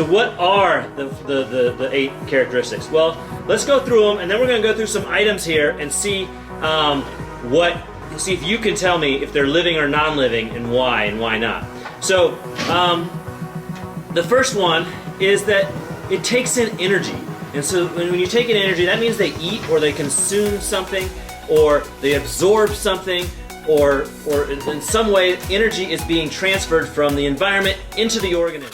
So what are the 8 characteristics? Well, let's go through them, and then we're going to go through some items here and see see if you can tell me if they're living or non-living and why not. So the first one is that it takes in energy. And so when you take in energy, that means they eat or they consume something or they absorb something or in some way energy is being transferred from the environment into the organism.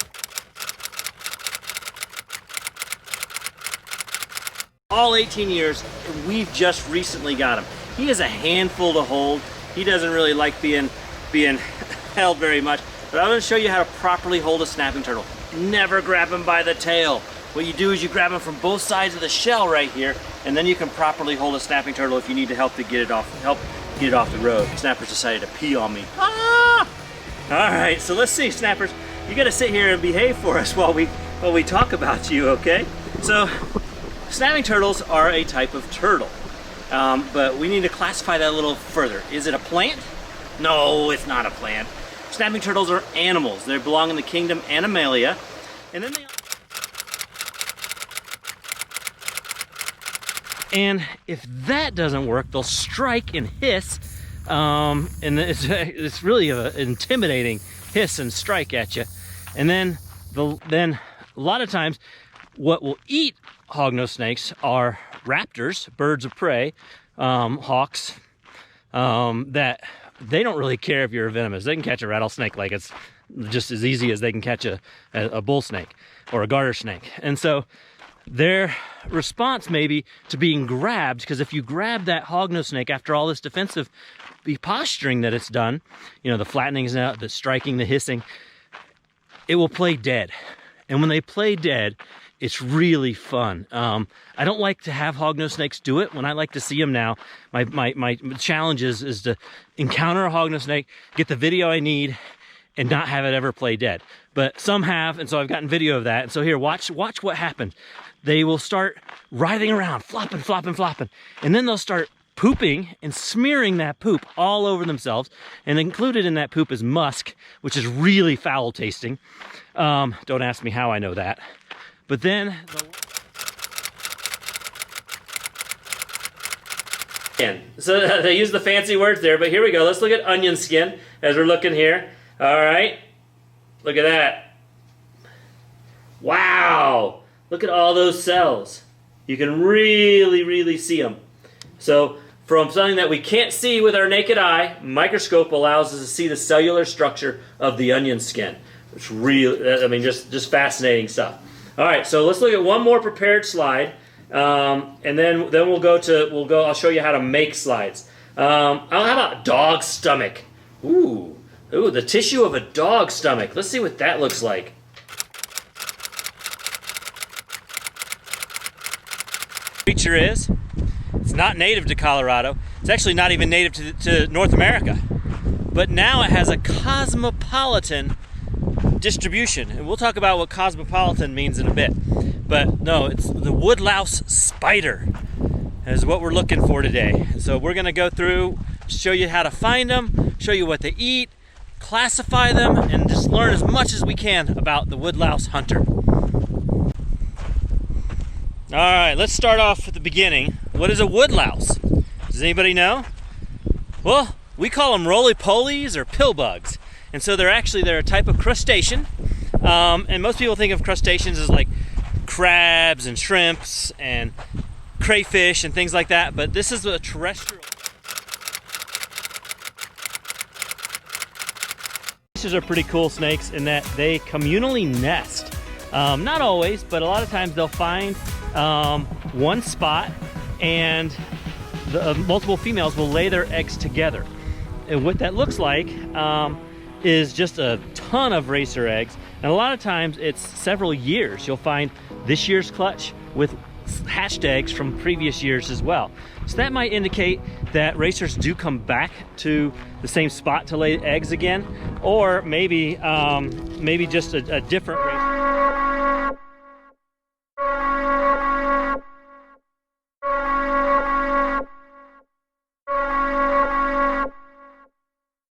All 18 years, and we've just recently got him. He is a handful to hold. He doesn't really like being held very much, but I'm going to show you how to properly hold a snapping turtle. Never grab him by the tail. What you do is you grab him from both sides of the shell right here, and then you can properly hold a snapping turtle if you need to help get it off the road. Snappers decided to pee on me. Ah! All right, so let's see, Snappers. You got to sit here and behave for us while we talk about you, okay? So, snapping turtles are a type of turtle, but we need to classify that a little further. Is it a plant? No, it's not a plant. Snapping turtles are animals. They belong in the kingdom Animalia, and then and if that doesn't work, they'll strike and hiss, and it's really an intimidating hiss and strike at you. And then a lot of times, what will eat hog-nosed snakes are raptors, birds of prey, hawks, that they don't really care if you're venomous. They can catch a rattlesnake like it's just as easy as they can catch a bull snake or a garter snake. And so their response may be to being grabbed, because if you grab that hog-nosed snake after all this defensive posturing that it's done, you know, the flattening out, the striking, the hissing, it will play dead. And when they play dead, it's really fun. I don't like to have hog-nosed snakes do it. When I like to see them now, my challenge is to encounter a hog-nosed snake, get the video I need, and not have it ever play dead. But some have, and so I've gotten video of that. And so here, watch what happened. They will start writhing around, flopping, flopping, flopping, and then they'll start pooping and smearing that poop all over themselves. And included in that poop is musk, which is really foul tasting. Don't ask me how I know that. But then so they use the fancy words there, but here we go. Let's look at onion skin as we're looking here. All right, look at that. Wow, look at all those cells. You can really see them. So from something that we can't see with our naked eye, microscope allows us to see the cellular structure of the onion skin. It's really, I mean, just fascinating stuff. All right, so let's look at one more prepared slide, and then I'll show you how to make slides. How about dog stomach? Ooh, the tissue of a dog stomach. Let's see what that looks like. Creature is. It's not native to Colorado. It's actually not even native to North America. But now it has a cosmopolitan distribution, and we'll talk about what cosmopolitan means in a bit. But no, it's the woodlouse spider is what we're looking for today. So we're going to go through, show you how to find them, show you what they eat, classify them, and just learn as much as we can about the woodlouse hunter. All right, let's start off at the beginning. What is a woodlouse? Does anybody know? Well, we call them roly-polies or pillbugs. And so they're a type of crustacean. And most people think of crustaceans as like crabs and shrimps and crayfish and things like that. But this is a terrestrial. These are pretty cool snakes in that they communally nest. Not always, but a lot of times they'll find one spot, and the multiple females will lay their eggs together. And what that looks like is just a ton of racer eggs, and a lot of times it's several years. You'll find this year's clutch with hatched eggs from previous years as well. So that might indicate that racers do come back to the same spot to lay eggs again, or maybe just a different racer.